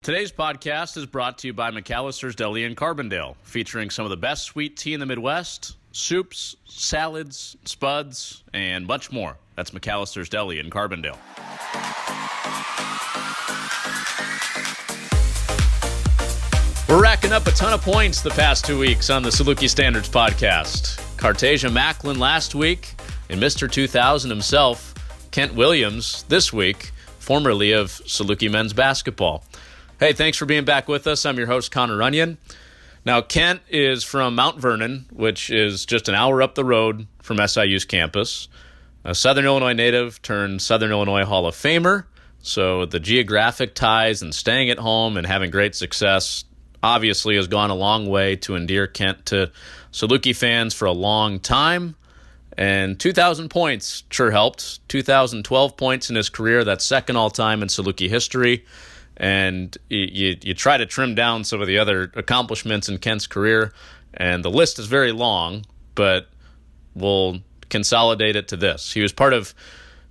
Today's podcast is brought to you by McAllister's Deli in Carbondale, featuring some of the best sweet tea in the Midwest, soups, salads, spuds, and much more. That's McAllister's Deli in Carbondale. We're racking up a ton of points the past 2 weeks on the Saluki Standards Podcast. Cartasia Macklin last week, and Mr. 2000 himself, Kent Williams, this week, formerly of Saluki men's basketball. Hey, thanks for being back with us. I'm your host, Connor Runyon. Now, Kent is from Mount Vernon, which is just an hour up the road from SIU's campus. A Southern Illinois native turned Southern Illinois Hall of Famer, so the geographic ties and staying at home and having great success obviously has gone a long way to endear Kent to Saluki fans for a long time. And 2,000 points sure helped. 2,012 points in his career. That's second all-time in Saluki history. And you try to trim down some of the other accomplishments in Kent's career, and the list is very long, but we'll consolidate it to this. He was part of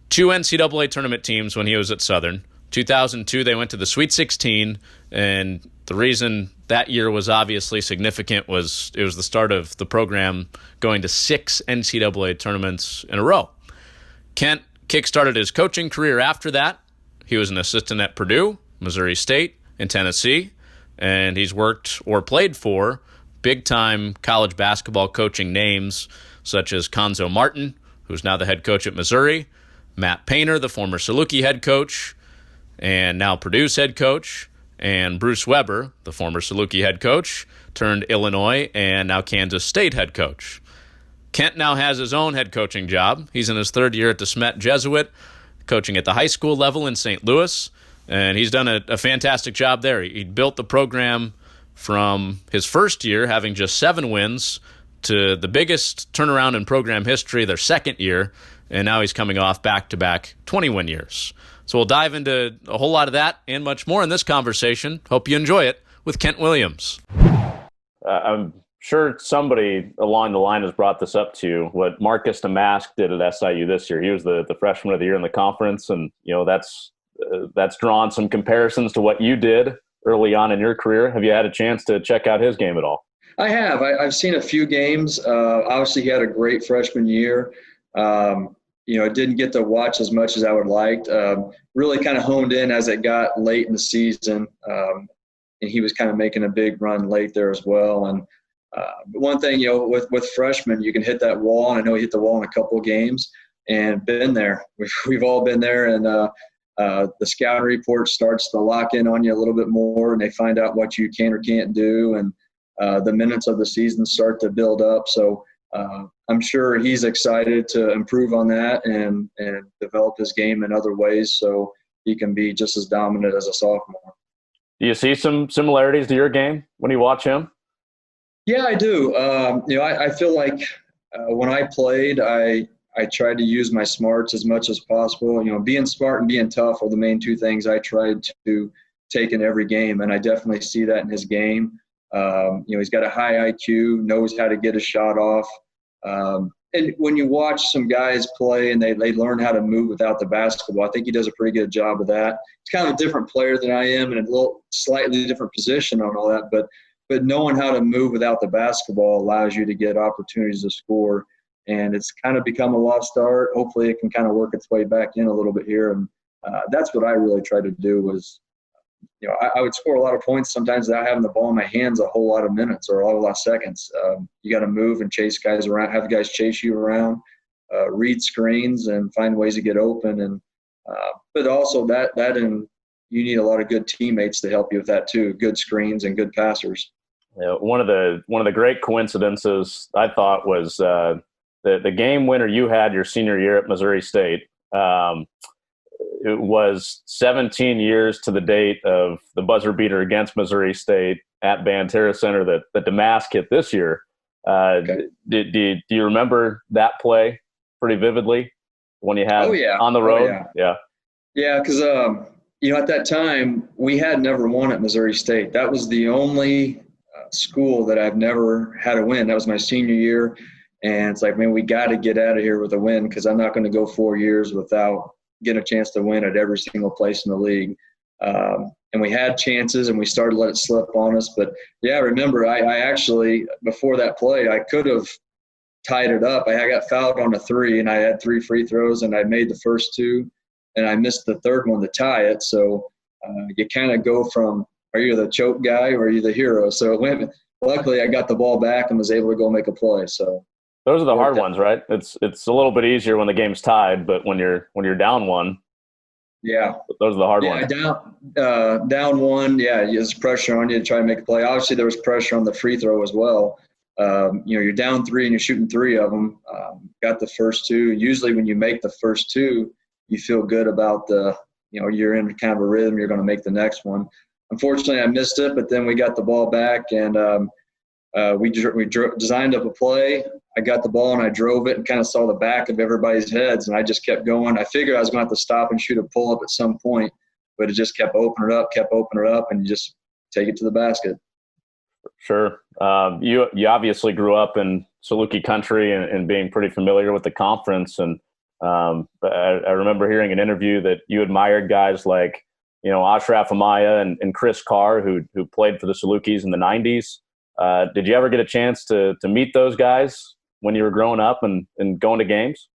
two NCAA tournament teams when he was at Southern. 2002, they went to the Sweet 16, and the reason that year was obviously significant was it was the start of the program going to 6 NCAA tournaments in a row. Kent kickstarted his coaching career after that. He was an assistant at Purdue, Missouri State, and Tennessee, and he's worked or played for big-time college basketball coaching names such as Konzo Martin, who's now the head coach at Missouri, Matt Painter, the former Saluki head coach, and now Purdue's head coach, and Bruce Weber, the former Saluki head coach, turned Illinois and now Kansas State head coach. Kent now has his own head coaching job. He's in his third year at the Smet Jesuit, coaching at the high school level in St. Louis, and he's done a fantastic job there. He built the program from his first year, having just 7 wins, to the biggest turnaround in program history, their second year, and now he's coming off back-to-back 20-win years. So we'll dive into a whole lot of that and much more in this conversation. Hope you enjoy it with Kent Williams. I'm sure somebody along the line has brought this up to you, what Marcus Domask did at SIU this year. He was the freshman of the year in the conference, and that's drawn some comparisons to what you did early on in your career. Have you had a chance to check out his game at all? I have. I've seen a few games. Obviously, he had a great freshman year. I didn't get to watch as much as I would liked. Really kind of honed in as it got late in the season, and he was kind of making a big run late there as well. And but one thing, with freshmen, you can hit that wall, and I know he hit the wall in a couple of games and been there. We've all been there, and the scouting report starts to lock in on you a little bit more, and they find out what you can or can't do, and the minutes of the season start to build up. So I'm sure he's excited to improve on that and develop his game in other ways so he can be just as dominant as a sophomore. Do you see some similarities to your game when you watch him? Yeah, I do. I feel like when I played, I tried to use my smarts as much as possible. Being smart and being tough are the main two things I tried to take in every game, and I definitely see that in his game. He's got a high IQ, knows how to get a shot off. And when you watch some guys play and they learn how to move without the basketball, I think he does a pretty good job of that. He's kind of a different player than I am, and a little slightly different position on all that. But knowing how to move without the basketball allows you to get opportunities to score. And it's kind of become a lost art. Hopefully it can kind of work its way back in a little bit here. And that's what I really tried to do was, I would score a lot of points sometimes without having the ball in my hands a whole lot of minutes or a lot of seconds. You got to move and chase guys around, have guys chase you around, read screens and find ways to get open. And but also that and you need a lot of good teammates to help you with that too, good screens and good passers. One of the great coincidences I thought was the game winner you had your senior year at Missouri State. It was 17 years to the date of the buzzer beater against Missouri State at Banterra Center that Damask hit this year. Okay. Do you remember that play pretty vividly when you had on the road? Yeah, because at that time we had never won at Missouri State. That was the only school that I've never had a win. That was my senior year, and it's like, man, we got to get out of here with a win because I'm not going to go 4 years without getting a chance to win at every single place in the league. And we had chances, and we started to let it slip on us. But, yeah, I remember I actually, before that play, I could have tied it up. I got fouled on a 3, and I had 3 free throws, and I made the first 2, and I missed the third one to tie it. So you kind of go from, are you the choke guy or are you the hero? So luckily I got the ball back and was able to go make a play. So those are the hard ones, right? It's a little bit easier when the game's tied, but when you're down 1, yeah, those are the hard ones. Down 1, yeah, there's pressure on you to try to make a play. Obviously, there was pressure on the free throw as well. You're down 3 and you're shooting 3 of them. Got the first 2. Usually, when you make the first 2, you feel good about you're in kind of a rhythm. You're going to make the next one. Unfortunately, I missed it, but then we got the ball back, and we designed up a play. I got the ball, and I drove it and kind of saw the back of everybody's heads, and I just kept going. I figured I was going to have to stop and shoot a pull-up at some point, but it just kept opening it up, and you just take it to the basket. Sure. You obviously grew up in Saluki country and being pretty familiar with the conference, and I remember hearing an interview that you admired guys like, Ashraf Amaya and Chris Carr, who played for the Salukis in the 90s. Did you ever get a chance to meet those guys when you were growing up and going to games?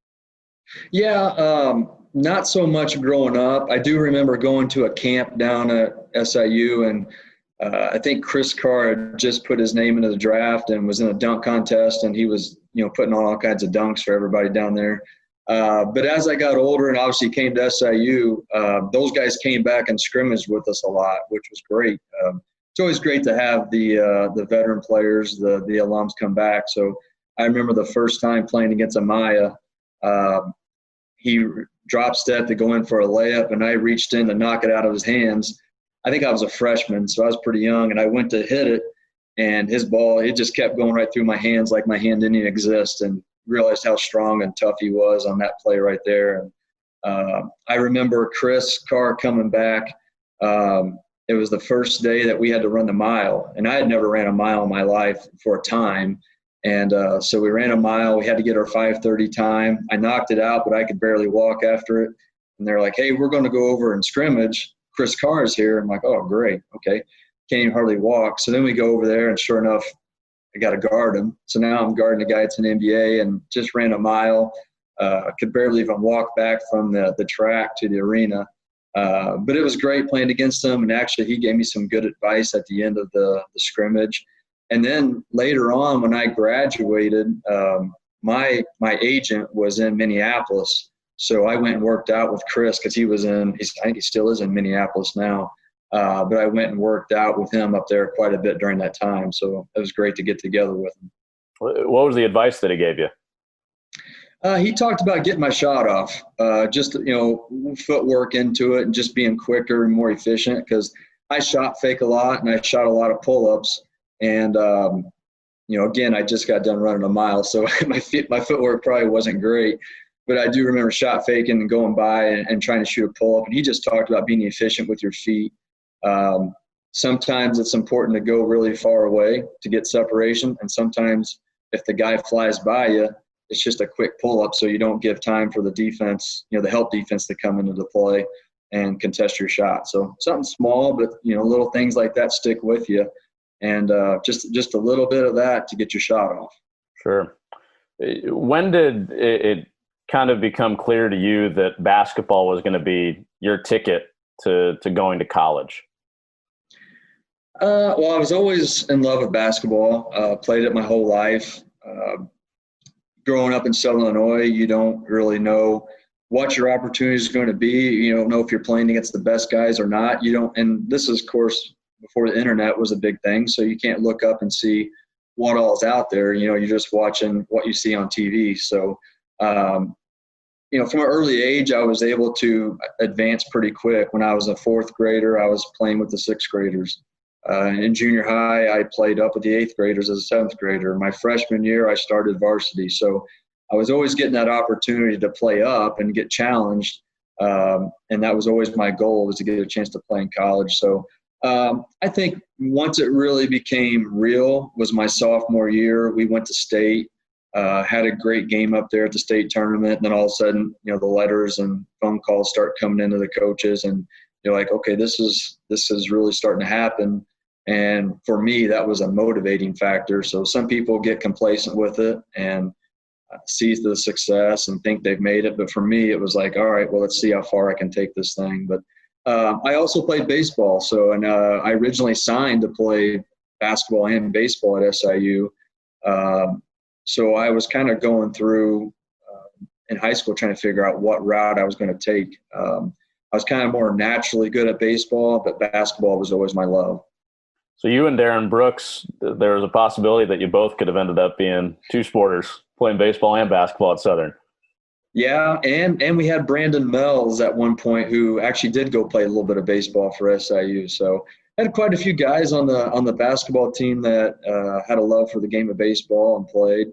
Yeah, not so much growing up. I do remember going to a camp down at SIU, and I think Chris Carr had just put his name into the draft and was in a dunk contest, and he was, putting on all kinds of dunks for everybody down there. But as I got older and obviously came to SIU, those guys came back and scrimmaged with us a lot, which was great. It's always great to have the veteran players, the alums come back. So I remember the first time playing against Amaya, he drop stepped to go in for a layup, and I reached in to knock it out of his hands. I think I was a freshman, so I was pretty young, and I went to hit it, and his ball, it just kept going right through my hands like my hand didn't even exist, and realized how strong and tough he was on that play right there. And I remember Chris Carr coming back. It was the first day that we had to run the mile, and I had never ran a mile in my life for a time. And so we ran a mile. We had to get our 5:30 time. I knocked it out, but I could barely walk after it. And they're like, hey, we're going to go over and scrimmage. Chris Carr is here. I'm like, oh, great. Okay. Can't even hardly walk. So then we go over there, and sure enough, I got to guard him. So now I'm guarding a guy that's an NBA, and just ran a mile. I could barely even walk back from the track to the arena. But it was great playing against him, and actually he gave me some good advice at the end of the scrimmage. And then later on, when I graduated, my agent was in Minneapolis. So I went and worked out with Chris because I think he still is in Minneapolis now. But I went and worked out with him up there quite a bit during that time. So it was great to get together with him. What was the advice that he gave you? He talked about getting my shot off, just, footwork into it and just being quicker and more efficient, because I shot fake a lot and I shot a lot of pull-ups. And, again, I just got done running a mile, so my footwork probably wasn't great. But I do remember shot faking and going by and trying to shoot a pull-up. And he just talked about being efficient with your feet. Sometimes it's important to go really far away to get separation. And sometimes if the guy flies by you, it's just a quick pull-up so you don't give time for the defense, the help defense to come into the play and contest your shot. So something small, but, little things like that stick with you. And just a little bit of that to get your shot off. Sure. When did it kind of become clear to you that basketball was going to be your ticket to going to college? Well, I was always in love with basketball. Played it my whole life. Growing up in Southern Illinois, you don't really know what your opportunity is going to be. You don't know if you're playing against the best guys or not. And this is, of course, before the internet was a big thing, so you can't look up and see what all is out there. You're just watching what you see on TV. So, from an early age, I was able to advance pretty quick. When I was a fourth grader, I was playing with the sixth graders. In junior high, I played up with the eighth graders as a seventh grader. My freshman year, I started varsity. So I was always getting that opportunity to play up and get challenged. And that was always my goal, was to get a chance to play in college. So I think once it really became real was my sophomore year. We went to state, had a great game up there at the state tournament. And then all of a sudden, the letters and phone calls start coming into the coaches, and you're like, okay, this is really starting to happen. And for me, that was a motivating factor. So some people get complacent with it and see the success and think they've made it. But for me, it was like, all right, well, let's see how far I can take this thing. But I also played baseball. So, and I originally signed to play basketball and baseball at SIU. So I was kind of going through in high school trying to figure out what route I was going to take. I was kind of more naturally good at baseball, but basketball was always my love. So you and Darren Brooks, there was a possibility that you both could have ended up being two sporters, playing baseball and basketball at Southern. Yeah, and we had Brandon Mells at one point who actually did go play a little bit of baseball for SIU. So I had quite a few guys on the basketball team that had a love for the game of baseball and played.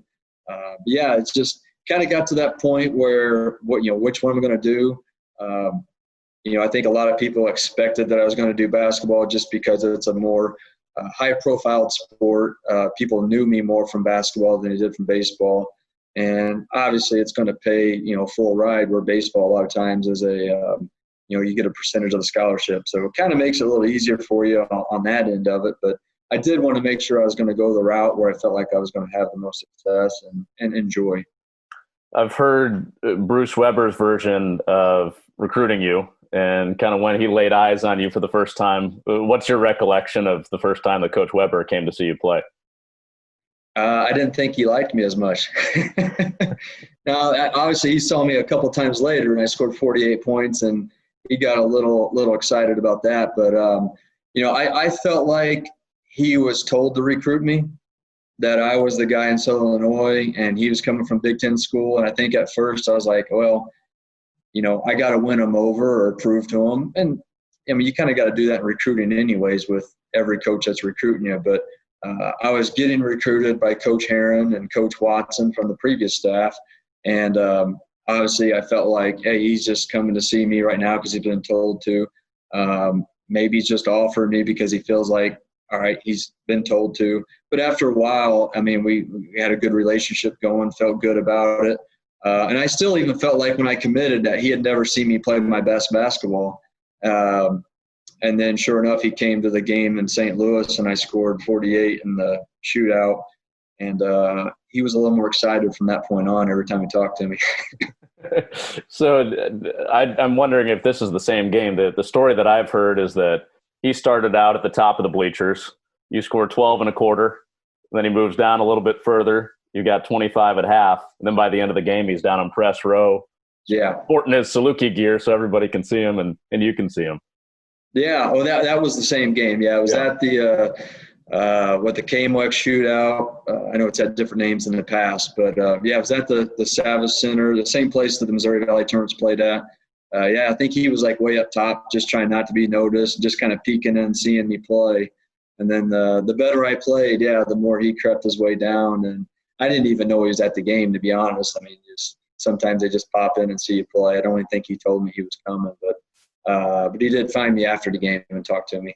But yeah, it's just kind of got to that point where which one I'm going to do. I think a lot of people expected that I was going to do basketball just because it's a more high-profile sport. People knew me more from basketball than they did from baseball. And obviously it's going to pay, full ride, where baseball a lot of times is you get a percentage of the scholarship. So it kind of makes it a little easier for you on that end of it. But I did want to make sure I was going to go the route where I felt like I was going to have the most success and enjoy. I've heard Bruce Weber's version of recruiting you and kind of when he laid eyes on you for the first time. What's your recollection of the first time that Coach Weber came to see you play? I didn't think he liked me as much. Now, obviously, he saw me a couple times later, and I scored 48 points, and he got a little excited about that. But I felt like he was told to recruit me, that I was the guy in Southern Illinois, and he was coming from Big Ten school. And I think at first I was like, well, I got to win him over or prove to him. And I mean, you kind of got to do that in recruiting anyways with every coach that's recruiting you. But I was getting recruited by Coach Heron and Coach Watson from the previous staff. And obviously I felt like, hey, he's just coming to see me right now because he's been told to. Maybe he's just offered me because he feels like, all right, he's been told to. But after a while, I mean, we had a good relationship going, felt good about it. And I still even felt like when I committed that he had never seen me play my best basketball. And then sure enough, he came to the game in St. Louis and I scored 48 in the shootout. And he was a little more excited from that point on every time he talked to me. So I'm wondering if this is the same game. The story that I've heard is that he started out at the top of the bleachers. You scored 12 and a quarter. Then he moves down a little bit further. You got 25 at half. And then by the end of the game, he's down on press row. Yeah. Sporting his Saluki gear so everybody can see him and you can see him. Yeah. Oh, that was the same game. Yeah. It was at the the KMOX shootout. I know it's had different names in the past, but it was at the Savas Center, the same place that the Missouri Valley Tournaments played at. I think he was like way up top, just trying not to be noticed, just kind of peeking and seeing me play. And then the better I played, the more he crept his way down. And I didn't even know he was at the game, to be honest. I mean, sometimes they just pop in and see you play. I don't even think he told me he was coming, but he did find me after the game and talk to me.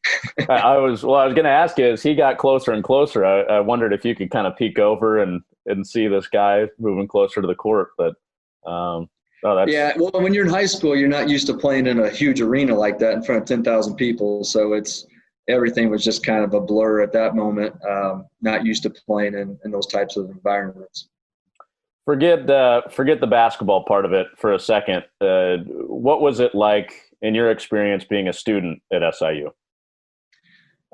I was going to ask you, as he got closer and closer, I wondered if you could kind of peek over and see this guy moving closer to the court. But well, when you're in high school, you're not used to playing in a huge arena like that in front of 10,000 people. So everything was just kind of a blur at that moment. Not used to playing in those types of environments. Forget the basketball part of it for a second. What was it like in your experience being a student at SIU?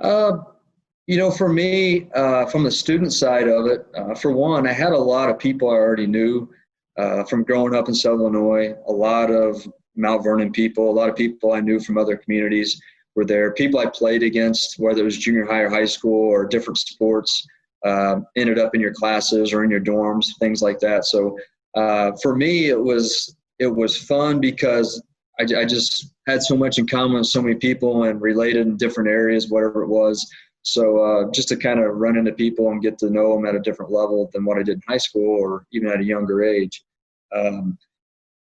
For me, from the student side of it, for one, I had a lot of people I already knew from growing up in Southern Illinois. A lot of Mount Vernon people, a lot of people I knew from other communities were there. People I played against, whether it was junior high or high school or different sports, ended up in your classes or in your dorms, things like that. So for me, it was fun because I just had so much in common with so many people and related in different areas, whatever it was. So just to kind of run into people and get to know them at a different level than what I did in high school or even at a younger age.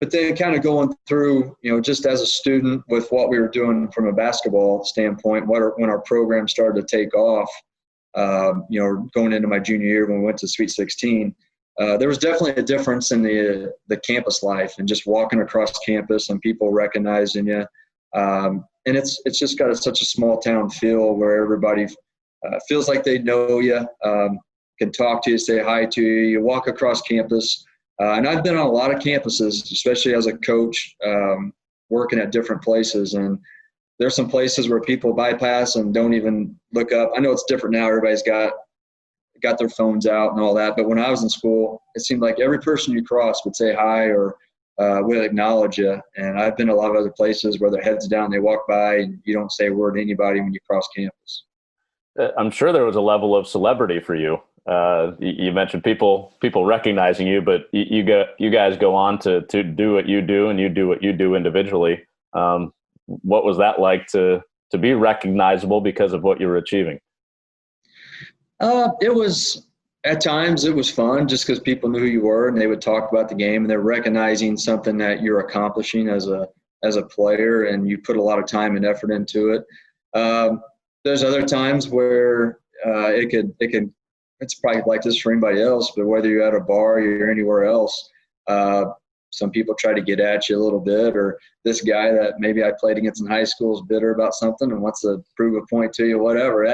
But then kind of going through, just as a student with what we were doing from a basketball standpoint, when our program started to take off, going into my junior year when we went to Sweet 16, there was definitely a difference in the campus life and just walking across campus and people recognizing you. and it's just got such a small town feel where everybody feels like they know you, can talk to you, say hi to you. You walk across campus, and I've been on a lot of campuses, especially as a coach, working at different places, and there's some places where people bypass and don't even look up. I know it's different now. Everybody's got their phones out and all that. But when I was in school, it seemed like every person you cross would say hi or would acknowledge you. And I've been to a lot of other places where their heads down, they walk by and you don't say a word to anybody when you cross campus. I'm sure there was a level of celebrity for you. You mentioned people recognizing you, but you guys go on to do what you do, and you do what you do individually. What was that like to be recognizable because of what you were achieving? It was, at times it was fun just because people knew who you were and they would talk about the game and they're recognizing something that you're accomplishing as a player, and you put a lot of time and effort into it. There's other times where it's probably like this for anybody else, but whether you're at a bar or you're anywhere else, some people try to get at you a little bit, or this guy that maybe I played against in high school is bitter about something and wants to prove a point to you, whatever.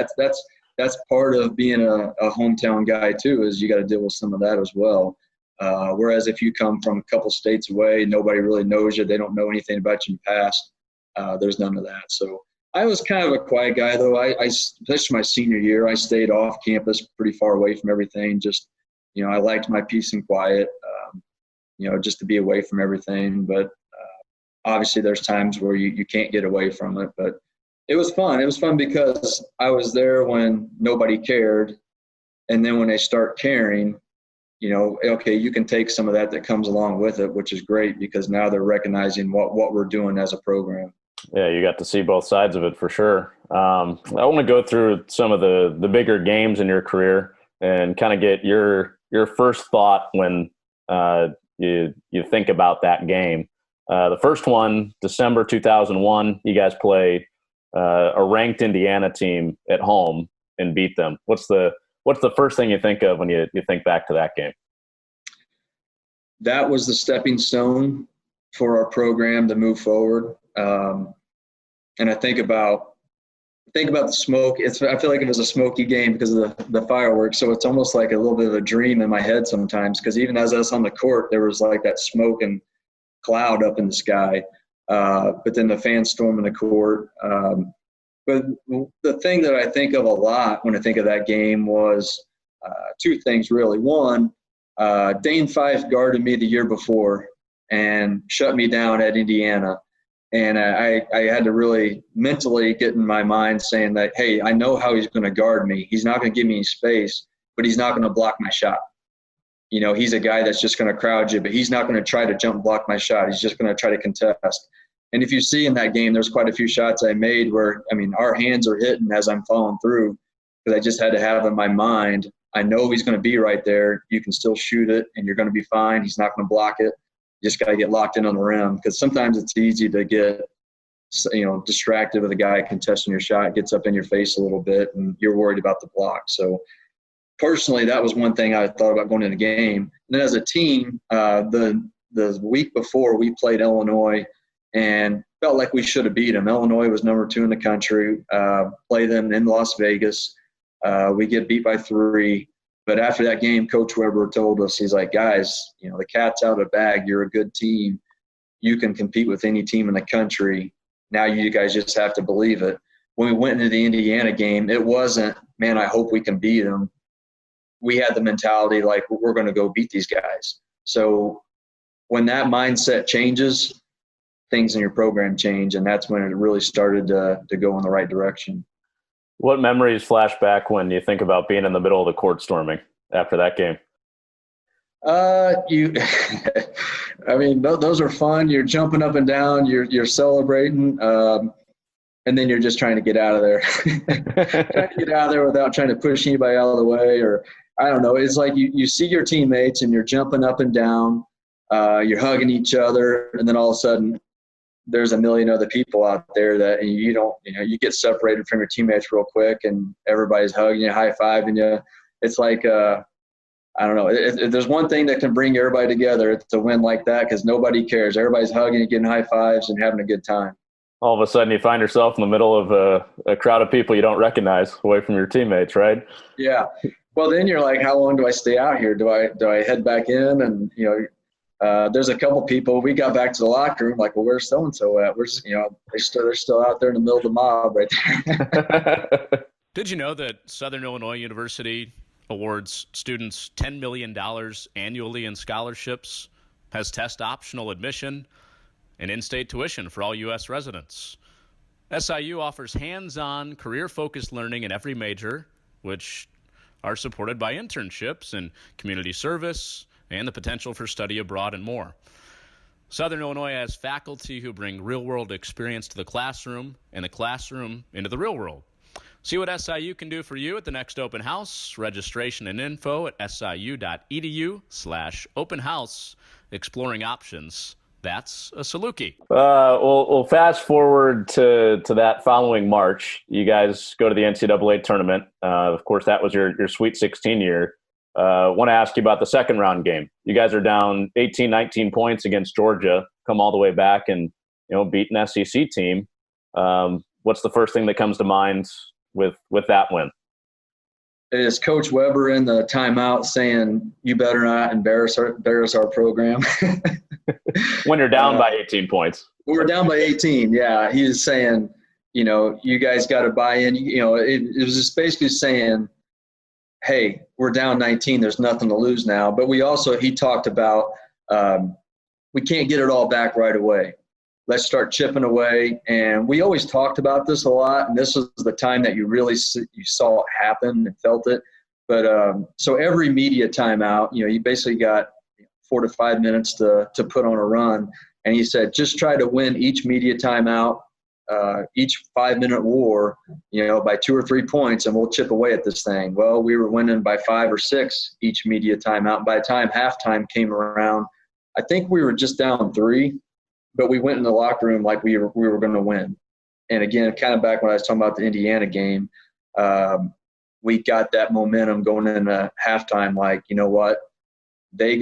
That's part of being a hometown guy too, is you got to deal with some of that as well. Whereas if you come from a couple states away, nobody really knows you, they don't know anything about you in the past, there's none of that. So I was kind of a quiet guy, though. I especially my senior year, I stayed off campus, pretty far away from everything. Just, I liked my peace and quiet, just to be away from everything. But obviously there's times where you can't get away from it. But it was fun. It was fun because I was there when nobody cared. And then when they start caring, okay, you can take some of that comes along with it, which is great because now they're recognizing what we're doing as a program. Yeah, you got to see both sides of it for sure. I want to go through some of the bigger games in your career and kind of get your first thought when you think about that game. The first one, December 2001, you guys play a ranked Indiana team at home and beat them. What's the first thing you think of when you think back to that game? That was the stepping stone for our program to move forward. And I think about the smoke. I feel like it was a smoky game because of the fireworks. So it's almost like a little bit of a dream in my head sometimes, because even as I was on the court, there was like that smoke and cloud up in the sky. But then the fans storming the court. But the thing that I think of a lot when I think of that game was two things, really. One, Dane Fife guarded me the year before and shut me down at Indiana. And I had to really mentally get in my mind saying that, hey, I know how he's going to guard me. He's not going to give me any space, but he's not going to block my shot. He's a guy that's just going to crowd you, but he's not going to try to jump block my shot. He's just going to try to contest. And if you see in that game, there's quite a few shots I made where, our hands are hitting as I'm following through, because I just had to have in my mind, I know he's going to be right there. You can still shoot it, and you're going to be fine. He's not going to block it. You just got to get locked in on the rim, because sometimes it's easy to get, distracted with a guy contesting your shot. It gets up in your face a little bit, and you're worried about the block. So personally, that was one thing I thought about going in the game. And then as a team, the week before we played Illinois and felt like we should have beat them. Illinois was number 2 in the country. Play them in Las Vegas. We get beat by 3. But after that game, Coach Weber told us, he's like, guys, the cat's out of the bag. You're a good team. You can compete with any team in the country. Now you guys just have to believe it. When we went into the Indiana game, it wasn't, man, I hope we can beat them. We had the mentality like, we're going to go beat these guys. So when that mindset changes, things in your program change, and that's when it really started to go in the right direction. What memories flash back when you think about being in the middle of the court storming after that game? Those are fun. You're jumping up and down. You're celebrating, and then you're just trying to get out of there. Trying to get out of there without trying to push anybody out of the way, or I don't know. It's like you see your teammates and you're jumping up and down. You're hugging each other, and then all of a sudden, there's a million other people out there that you get separated from your teammates real quick, and everybody's hugging you, high-fiving you. It's like, I don't know. If there's one thing that can bring everybody together, it's a win like that, because nobody cares. Everybody's hugging and getting high fives and having a good time. All of a sudden you find yourself in the middle of a crowd of people you don't recognize away from your teammates, right? Yeah. Well, then you're like, how long do I stay out here? Do I head back in? And, there's a couple people. We got back to the locker room, like, well, where's so-and-so at? They're still out there in the middle of the mob right there. Did you know that Southern Illinois University awards students $10 million annually in scholarships, has test-optional admission, and in-state tuition for all U.S. residents? SIU offers hands-on, career-focused learning in every major, which are supported by internships and community service and the potential for study abroad and more. Southern Illinois has faculty who bring real-world experience to the classroom and the classroom into the real world. See what SIU can do for you at the next open house. Registration and info at siu.edu/open house. Exploring options. That's a Saluki. We'll fast forward to that following March. You guys go to the NCAA tournament. Of course, that was your Sweet 16 year. Want to ask you about the second round game. You guys are down 18, 19 points against Georgia, come all the way back and beat an SEC team. What's the first thing that comes to mind with that win? Is Coach Weber in the timeout saying, "You better not embarrass our program"? When you're down by 18 points. We're down by 18. Yeah, he was saying, you guys got to buy in. It was just basically saying, hey, we're down 19. There's nothing to lose now. But he talked about we can't get it all back right away. Let's start chipping away. And we always talked about this a lot. And this was the time that you saw it happen and felt it. But so every media timeout, you basically got 4 to 5 minutes to put on a run. And he said, just try to win each media timeout, each 5-minute war, by 2 or 3 points, and we'll chip away at this thing. Well, we were winning by 5 or 6 each media timeout. By the time halftime came around, I think we were just down 3, but we went in the locker room like we were going to win. And again, kind of back when I was talking about the Indiana game, we got that momentum going into halftime. Like, you know what? They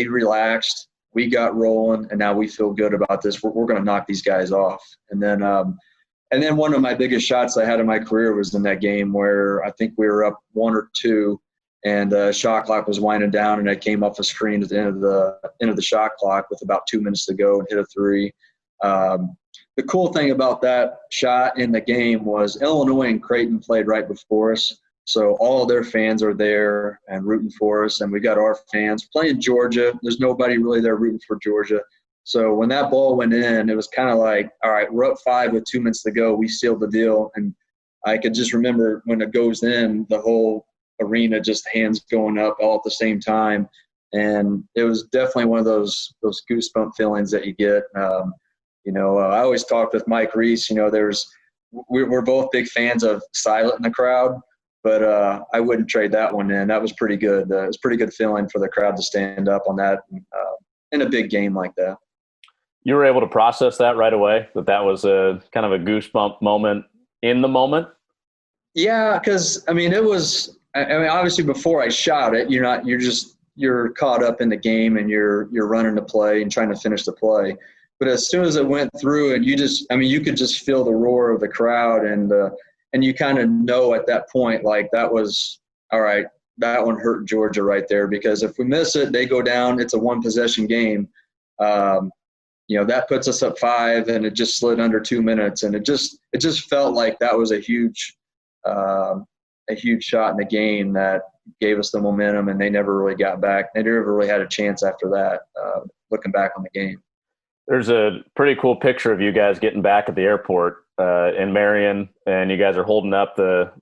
relaxed, we got rolling, and now we feel good about this. We're going to knock these guys off. And then one of my biggest shots I had in my career was in that game where I think we were up 1 or 2, and the shot clock was winding down, and I came off a screen at the end of the shot clock with about 2 minutes to go and hit a 3. The cool thing about that shot in the game was Illinois and Creighton played right before us. So all of their fans are there and rooting for us, and we got our fans playing Georgia. There's nobody really there rooting for Georgia. So when that ball went in, it was kind of like, all right, we're up 5 with 2 minutes to go. We sealed the deal. And I could just remember when it goes in, the whole arena just hands going up all at the same time. And it was definitely one of those goosebump feelings that you get. I always talked with Mike Reese. We're both big fans of silent in the crowd. But I wouldn't trade that one in. That was pretty good. It was a pretty good feeling for the crowd to stand up on that in a big game like that. You were able to process that right away, that was a kind of a goosebump moment in the moment? Yeah, because, it was – obviously before I shot it, you're caught up in the game and you're running the play and trying to finish the play. But as soon as it went through and you could just feel the roar of the crowd and you kind of know at that point, like, that was, all right, that one hurt Georgia right there, because if we miss it, they go down. It's a one-possession game. That puts us up 5, and it just slid under 2 minutes. And it just felt like that was a huge shot in the game that gave us the momentum, and they never really got back. They never really had a chance after that, looking back on the game. There's a pretty cool picture of you guys getting back at the airport in Marion, and you guys are holding up the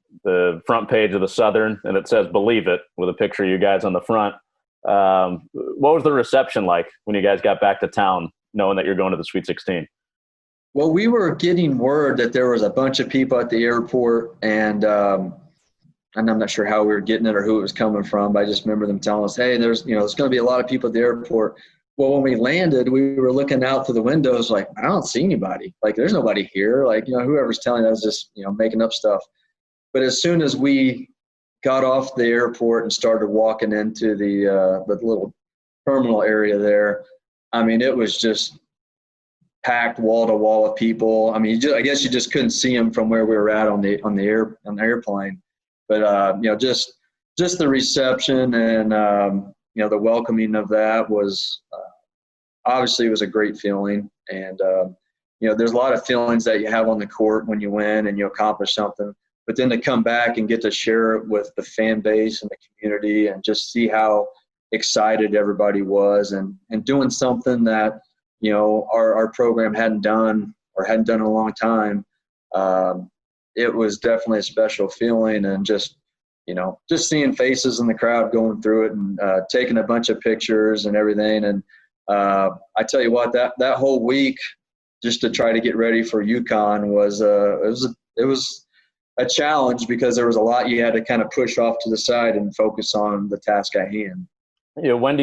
front page of the Southern, and it says "Believe It" with a picture of you guys on the front. What was the reception like when you guys got back to town, knowing that you're going to the Sweet 16? Well, we were getting word that there was a bunch of people at the airport, and I'm not sure how we were getting it or who it was coming from, but I just remember them telling us, hey, there's going to be a lot of people at the airport. Well, when we landed, we were looking out through the windows like, I don't see anybody. Like, there's nobody here. Like, whoever's telling us just, making up stuff. But as soon as we got off the airport and started walking into the little terminal area there, it was just packed wall to wall with people. I mean, I guess you just couldn't see them from where we were at on the airplane. But just the reception and the welcoming of that was obviously it was a great feeling. And there's a lot of feelings that you have on the court when you win and you accomplish something. But then to come back and get to share it with the fan base and the community and just see how excited everybody was and doing something that, our program hadn't done in a long time. It was definitely a special feeling, and just seeing faces in the crowd going through it and taking a bunch of pictures and everything. And I tell you what, that whole week, just to try to get ready for UConn was it was a challenge, because there was a lot you had to kind of push off to the side and focus on the task at hand. When do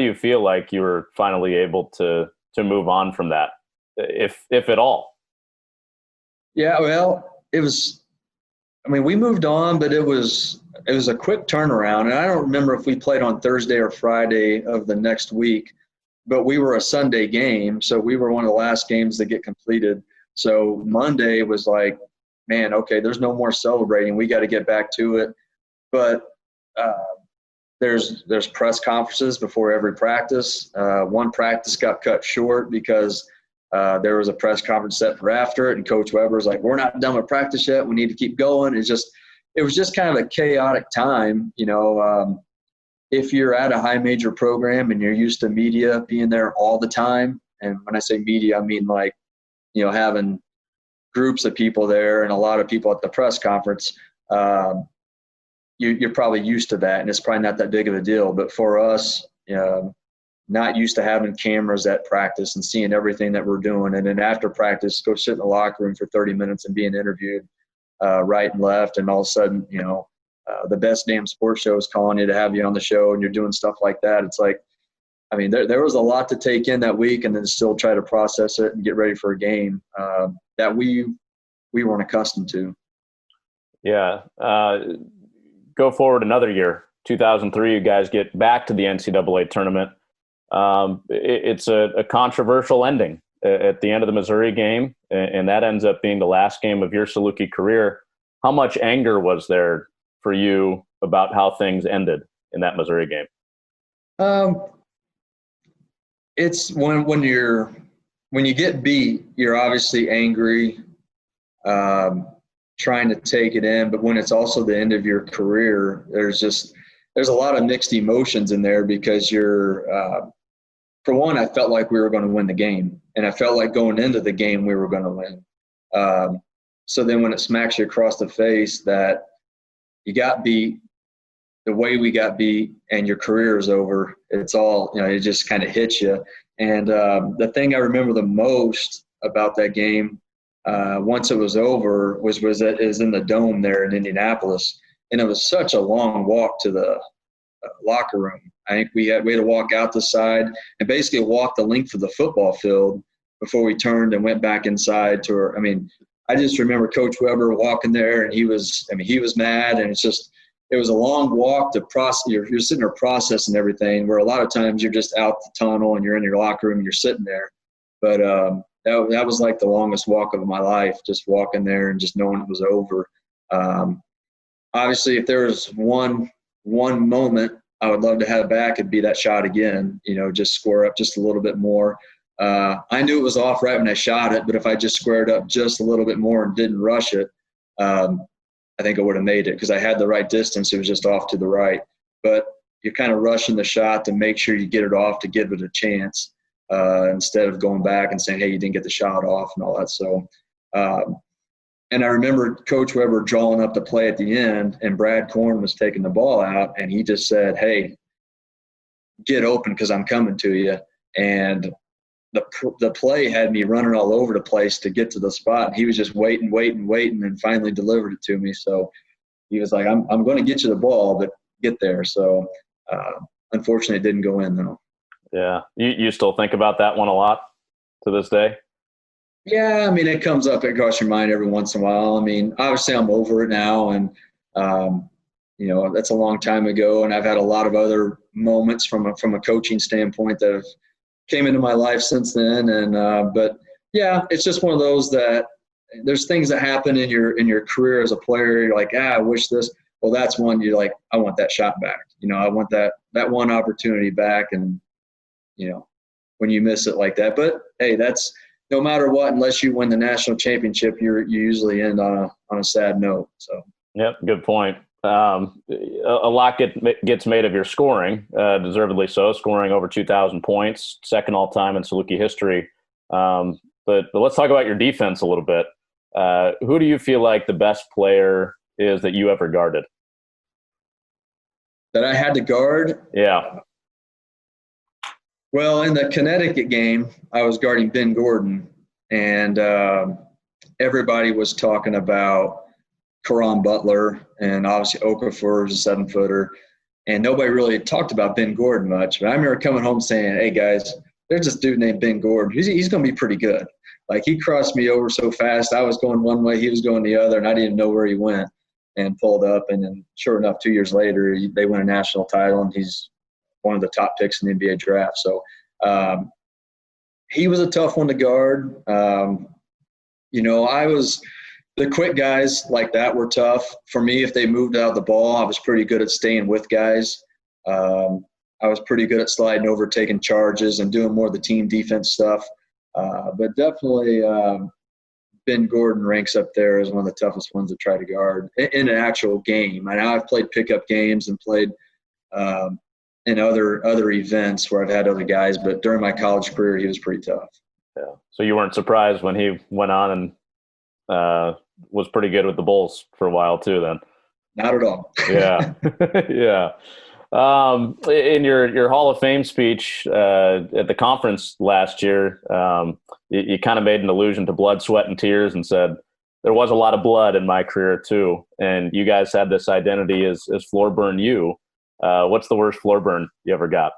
you feel like you were finally able to move on from that, if at all? Yeah, well, we moved on, but it was a quick turnaround. And I don't remember if we played on Thursday or Friday of the next week, but we were a Sunday game. So we were one of the last games to get completed. So Monday was like, man, okay, there's no more celebrating. We got to get back to it. But there's press conferences before every practice. One practice got cut short because there was a press conference set for after it, and Coach Weber's like, we're not done with practice yet. We need to keep going. It was just kind of a chaotic time. If you're at a high major program and you're used to media being there all the time, and when I say media, I mean like, having groups of people there and a lot of people at the press conference, you're probably used to that, and it's probably not that big of a deal. But for us, not used to having cameras at practice and seeing everything that we're doing, and then after practice, go sit in the locker room for 30 minutes and being interviewed right and left, and all of a sudden, the best damn sports show is calling you to have you on the show, and you're doing stuff like that. It's like, there was a lot to take in that week, and then still try to process it and get ready for a game that we weren't accustomed to. Yeah. Go forward another year, 2003, you guys get back to the NCAA tournament. It's a controversial ending at the end of the Missouri game, and that ends up being the last game of your Saluki career. How much anger was there for you about how things ended in that Missouri game? It's when you get beat, you're obviously angry, trying to take it in. But when it's also the end of your career, there's a lot of mixed emotions in there, because for one, I felt like we were going to win the game, and I felt like going into the game we were going to win. So then when it smacks you across the face that you got beat the way we got beat and your career is over, it's all, it just kind of hits you. And the thing I remember the most about that game, once it was over, was that it was in the dome there in Indianapolis, and it was such a long walk to the locker room. I think we had to walk out the side and basically walk the length of the football field before we turned and went back inside to I just remember Coach Weber walking there, and he was mad, and it was a long walk to process. You're sitting there processing everything, where a lot of times you're just out the tunnel and you're in your locker room and you're sitting there. But that was like the longest walk of my life, just walking there and just knowing it was over. Obviously, if there was one moment I would love to have back, it'd be that shot again, just square up just a little bit more. I knew it was off right when I shot it, but if I just squared up just a little bit more and didn't rush it, I think I would have made it, because I had the right distance. It was just off to the right. But you're kind of rushing the shot to make sure you get it off to give it a chance, instead of going back and saying, hey, you didn't get the shot off and all that. So, and I remember Coach Weber drawing up the play at the end, and Brad Korn was taking the ball out, and he just said, hey, get open because I'm coming to you. And the play had me running all over the place to get to the spot. He was just waiting, and finally delivered it to me. So he was like, I'm going to get you the ball, but get there. So unfortunately, it didn't go in, though. Yeah. You still think about that one a lot to this day? Yeah, it comes up across your mind every once in a while. Obviously I'm over it now, and that's a long time ago, and I've had a lot of other moments from a coaching standpoint that have came into my life since then. And but yeah, it's just one of those that there's things that happen in your career as a player. You're like, I wish this. Well, that's one you're like, I want that shot back. I want that one opportunity back. And when you miss it like that, but hey, that's no matter what. Unless you win the national championship, you usually end on a sad note. So. Yep, good point. A lot gets made of your scoring, deservedly so, scoring over 2,000 points, second all-time in Saluki history. But let's talk about your defense a little bit. Who do you feel like the best player is that you ever guarded? That I had to guard? Yeah. Well, in the Connecticut game, I was guarding Ben Gordon, and everybody was talking about Caron Butler, and obviously Okafor is a 7-footer, and nobody really talked about Ben Gordon much. But I remember coming home saying, hey, guys, there's this dude named Ben Gordon. He's going to be pretty good. Like, he crossed me over so fast. I was going one way, he was going the other, and I didn't even know where he went, and pulled up. And then sure enough, 2 years later, they win a national title, and he's one of the top picks in the NBA draft. So he was a tough one to guard. The quick guys like that were tough. For me, if they moved out the ball, I was pretty good at staying with guys. I was pretty good at sliding over, taking charges, and doing more of the team defense stuff. But definitely Ben Gordon ranks up there as one of the toughest ones to try to guard in an actual game. I know I've played pickup games and played in other events where I've had other guys, but during my college career, he was pretty tough. Yeah. So you weren't surprised when he went on and was pretty good with the Bulls for a while too, then? Not at all. Yeah. Yeah. In your Hall of Fame speech at the conference last year, you kind of made an allusion to blood, sweat, and tears and said, there was a lot of blood in my career too. And you guys had this identity as floor burn you. What's the worst floor burn you ever got?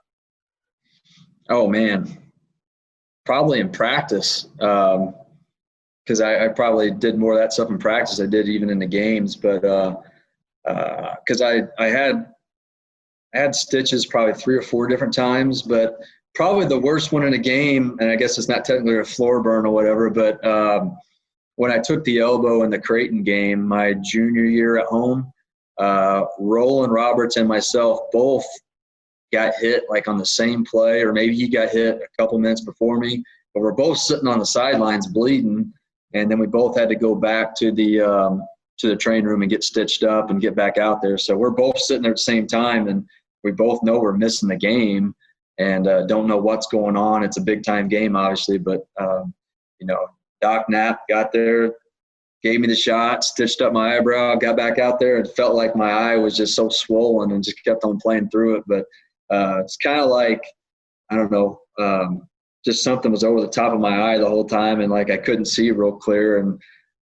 Oh, man. Probably in practice. Because I probably did more of that stuff in practice I did even in the games. But because I had stitches probably 3 or 4 different times, but probably the worst one in a game, and I guess it's not technically a floor burn or whatever, but when I took the elbow in the Creighton game my junior year at home, Roland Roberts and myself both got hit like on the same play, or maybe he got hit a couple minutes before me, but we're both sitting on the sidelines bleeding, and then we both had to go back to the train room and get stitched up and get back out there. So we're both sitting there at the same time, and we both know we're missing the game and don't know what's going on. It's a big-time game, obviously, but, Doc Knapp got there, gave me the shot, stitched up my eyebrow, got back out there. It felt like my eye was just so swollen and just kept on playing through it. But it's kind of like, I don't know, just something was over the top of my eye the whole time, and like I couldn't see real clear. And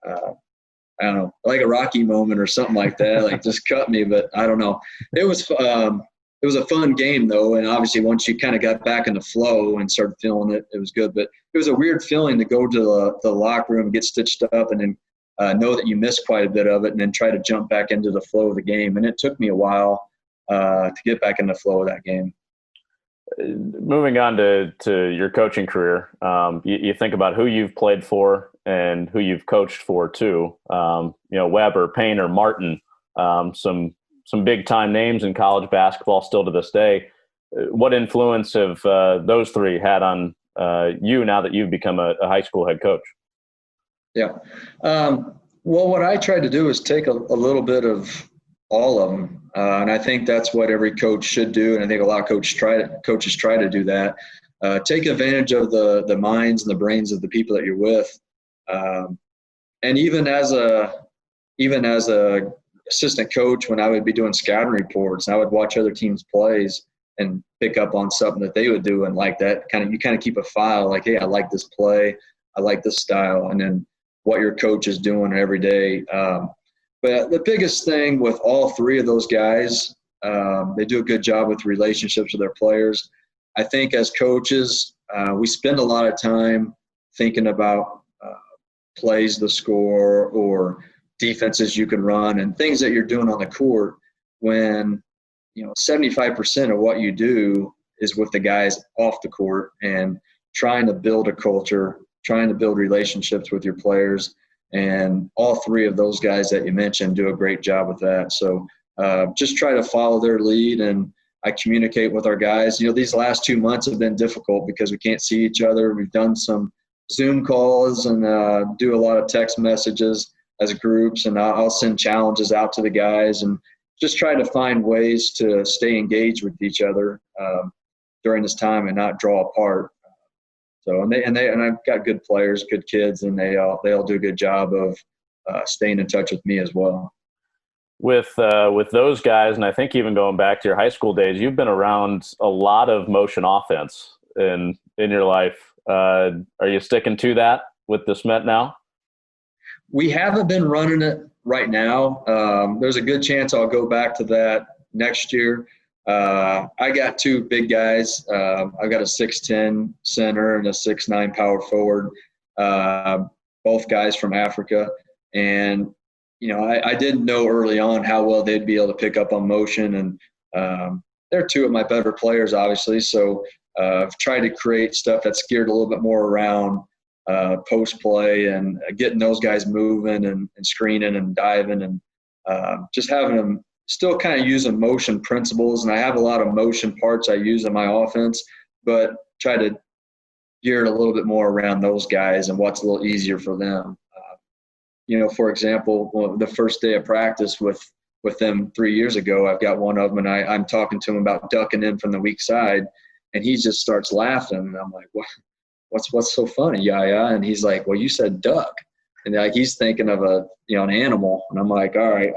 I don't know, like a Rocky moment or something like that, like just cut me. But I don't know. It was a fun game though, and obviously once you kind of got back in the flow and started feeling it, it was good. But it was a weird feeling to go to the locker room, get stitched up, and then know that you missed quite a bit of it, and then try to jump back into the flow of the game. And it took me a while to get back in the flow of that game. Moving on to your coaching career, you think about who you've played for and who you've coached for too. Weber, Painter, Martin, some big time names in college basketball still to this day. What influence have those three had on you now that you've become a high school head coach? Yeah. Well, what I tried to do is take a little bit of all of them. And I think that's what every coach should do. And I think a lot of coaches try to do that. Take advantage of the minds and the brains of the people that you're with. And even as a assistant coach, when I would be doing scouting reports, I would watch other teams' plays and pick up on something that they would do. And like that, you kind of keep a file like, hey, I like this play. I like this style. And then what your coach is doing every day. But the biggest thing with all three of those guys, they do a good job with relationships with their players. I think as coaches, we spend a lot of time thinking about plays to score or defenses you can run and things that you're doing on the court when 75% of what you do is with the guys off the court and trying to build a culture, trying to build relationships with your players. And all three of those guys that you mentioned do a great job with that. So just try to follow their lead, and I communicate with our guys. These last 2 months have been difficult because we can't see each other. We've done some Zoom calls and do a lot of text messages as groups, and I'll send challenges out to the guys and just try to find ways to stay engaged with each other during this time and not draw apart. So, and I've got good players, good kids, and they all do a good job of staying in touch with me as well. With those guys, and I think even going back to your high school days, you've been around a lot of motion offense in your life. Are you sticking to that with the Smet now? We haven't been running it right now. There's a good chance I'll go back to that next year. I got two big guys. I've got a 6'10" center and a 6'9" power forward, both guys from Africa. And, I didn't know early on how well they'd be able to pick up on motion. And they're two of my better players, obviously. So I've tried to create stuff that's geared a little bit more around post play and getting those guys moving and screening and diving and just having them still kind of using motion principles. And I have a lot of motion parts I use in my offense, but try to gear it a little bit more around those guys and what's a little easier for them. For example, the first day of practice with them 3 years ago, I've got one of them and I'm talking to him about ducking in from the weak side, and he just starts laughing. And I'm like, what's so funny, Yaya? And he's like, well, you said duck. And he's thinking of an animal. And I'm like, all right.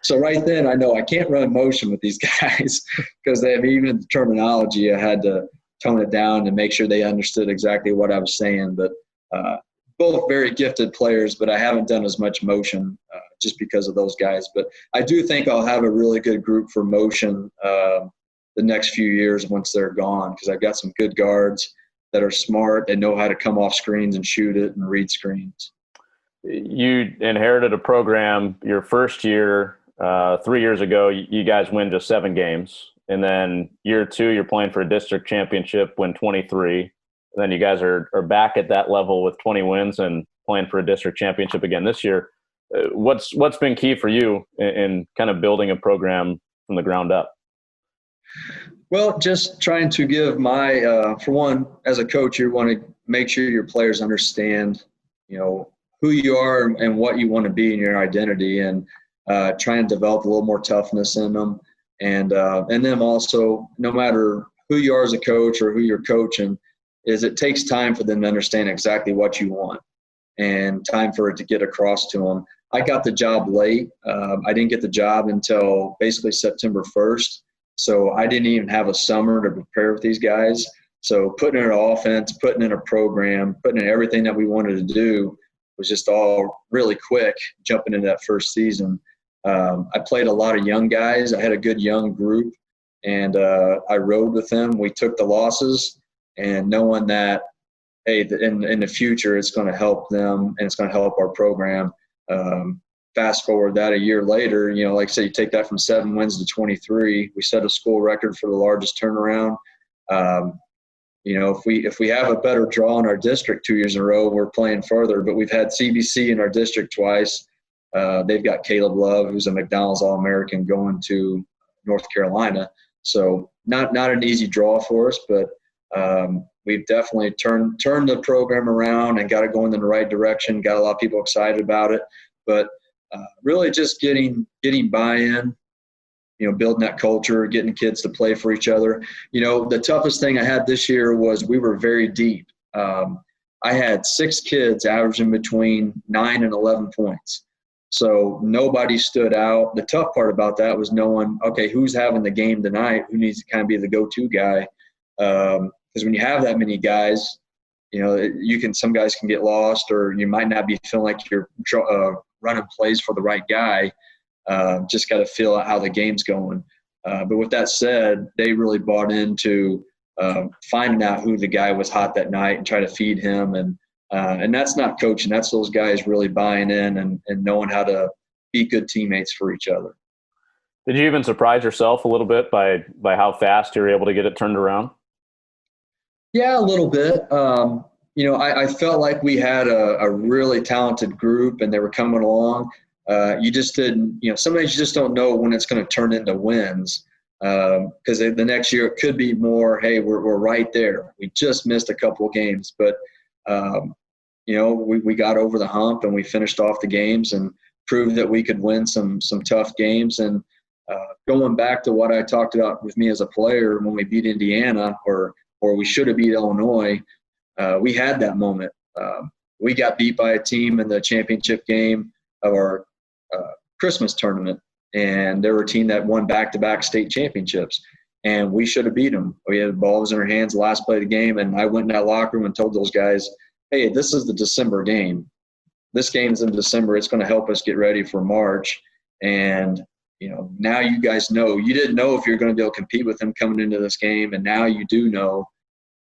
So right then I know I can't run motion with these guys because they have even the terminology. I had to tone it down to make sure they understood exactly what I was saying. But both very gifted players, but I haven't done as much motion just because of those guys. But I do think I'll have a really good group for motion the next few years once they're gone, because I've got some good guards that are smart and know how to come off screens and shoot it and read screens. You inherited a program your first year, 3 years ago. You guys win just 7 games. And then year 2, you're playing for a district championship, win 23. And then you guys are back at that level with 20 wins and playing for a district championship again this year. What's been key for you in kind of building a program from the ground up? Well, just trying to give for one, as a coach, you want to make sure your players understand, who you are and what you want to be in your identity, and try and develop a little more toughness in them. And then also, no matter who you are as a coach or who you're coaching, it takes time for them to understand exactly what you want and time for it to get across to them. I got the job late. I didn't get the job until basically September 1st. So I didn't even have a summer to prepare with these guys. So putting in an offense, putting in a program, putting in everything that we wanted to do was just all really quick, jumping into that first season. I played a lot of young guys. I had a good young group, and I rode with them. We took the losses, and knowing that, hey, in the future it's going to help them and it's going to help our program. Fast forward that a year later, like I said, you take that from 7 wins to 23. We set a school record for the largest turnaround. If we have a better draw in our district 2 years in a row, we're playing further. But we've had CBC in our district twice. They've got Caleb Love, who's a McDonald's All-American, going to North Carolina. So not an easy draw for us, but we've definitely turned the program around and got it going in the right direction. Got a lot of people excited about it, but really just getting buy-in. Building that culture, getting kids to play for each other. The toughest thing I had this year was we were very deep. I had 6 kids averaging between 9 and 11 points. So nobody stood out. The tough part about that was knowing, okay, who's having the game tonight, who needs to kind of be the go-to guy. Because when you have that many guys, some guys can get lost, or you might not be feeling like you're running plays for the right guy. Just got to feel out how the game's going. But with that said, they really bought into finding out who the guy was hot that night and try to feed him. And that's not coaching. That's those guys really buying in and knowing how to be good teammates for each other. Did you even surprise yourself a little bit by how fast you were able to get it turned around? Yeah, a little bit. I felt like we had a really talented group and they were coming along. You just didn't, sometimes you just don't know when it's going to turn into wins. Because the next year it could be more, hey, we're right there. We just missed a couple of games, but we got over the hump and we finished off the games and proved that we could win some tough games. And going back to what I talked about with me as a player when we beat Indiana or we should have beat Illinois, we had that moment. We got beat by a team in the championship game of our Christmas tournament, and they were a team that won back-to-back state championships, and we should have beat them. We had balls in our hands the last play of the game, and I went in that locker room and told those guys, hey, this is the December game. This game's in December. It's going to help us get ready for March. And, now you guys know. You didn't know if you're going to be able to compete with them coming into this game, and now you do know.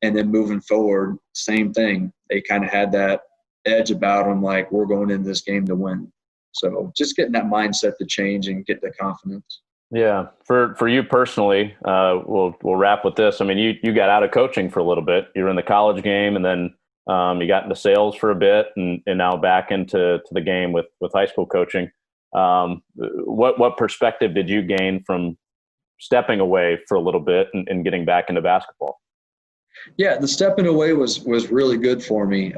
And then moving forward, same thing. They kind of had that edge about them, like we're going into this game to win. So just getting that mindset to change and get the confidence. Yeah. For you personally, we'll wrap with this. I mean, you got out of coaching for a little bit. You were in the college game, and then you got into sales for a bit, and now back into the game with high school coaching. What perspective did you gain from stepping away for a little bit and getting back into basketball? Yeah, the stepping away was really good for me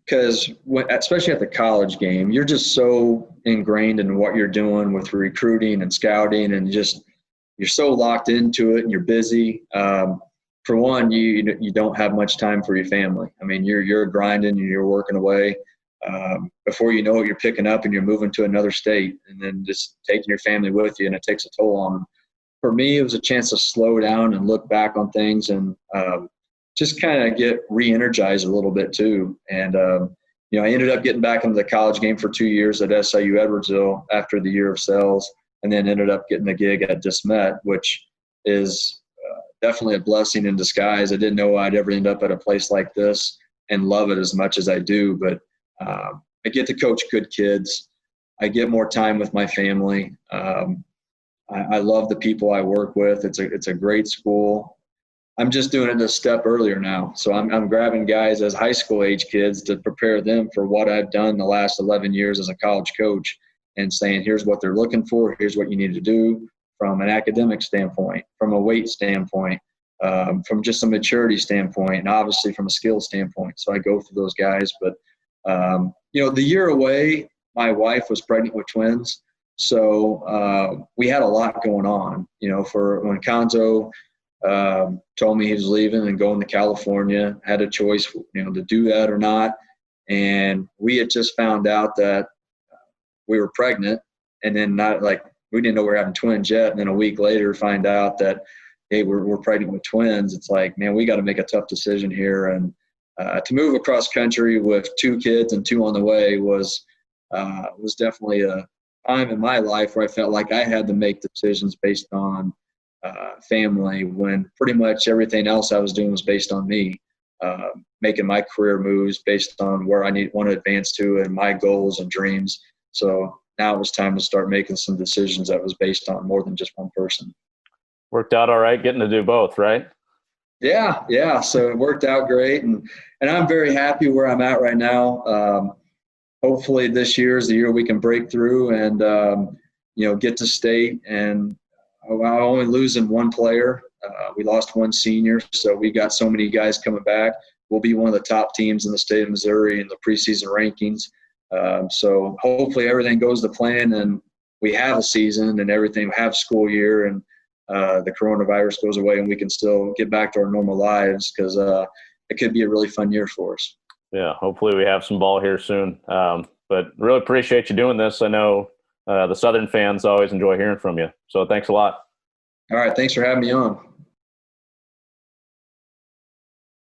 because especially at the college game, you're just so ingrained in what you're doing with recruiting and scouting, and you're so locked into it, and you're busy. For one, you don't have much time for your family. I mean, you're grinding and you're working away. Before you know it, you're picking up and you're moving to another state, and then just taking your family with you, and it takes a toll on them. For me, it was a chance to slow down and look back on things and just kind of get re-energized a little bit too. And, I ended up getting back into the college game for 2 years at SIU Edwardsville after the year of sales, and then ended up getting a gig at DeSmet, which is definitely a blessing in disguise. I didn't know I'd ever end up at a place like this and love it as much as I do, but I get to coach good kids. I get more time with my family. I love the people I work with. It's a great school. I'm just doing it a step earlier now. So I'm grabbing guys as high school age kids to prepare them for what I've done the last 11 years as a college coach, and saying, here's what they're looking for. Here's what you need to do from an academic standpoint, from a weight standpoint, from just a maturity standpoint, and obviously from a skill standpoint. So I go through those guys. But, the year away, my wife was pregnant with twins. So we had a lot going on, for when Konzo told me he was leaving and going to California, had a choice, to do that or not. And we had just found out that we were pregnant, and then we didn't know we were having twins yet. And then a week later find out that, hey, we're pregnant with twins. It's like, man, we got to make a tough decision here. And to move across country with 2 kids and 2 on the way was definitely a time in my life where I felt like I had to make decisions based on family, when pretty much everything else I was doing was based on me, making my career moves based on where I want to advance to and my goals and dreams. So now it was time to start making some decisions that was based on more than just one person. Worked out all right getting to do both, right? Yeah. So it worked out great, and I'm very happy where I'm at right now. Hopefully this year is the year we can break through and get to state. And I only losing one player. We lost one senior, so we got so many guys coming back. We'll be one of the top teams in the state of Missouri in the preseason rankings. So hopefully everything goes to plan, and we have a season and everything, have school year, and the coronavirus goes away and we can still get back to our normal lives, because it could be a really fun year for us. Yeah, hopefully we have some ball here soon. But really appreciate you doing this. I know the Southern fans always enjoy hearing from you. So thanks a lot. All right. Thanks for having me on.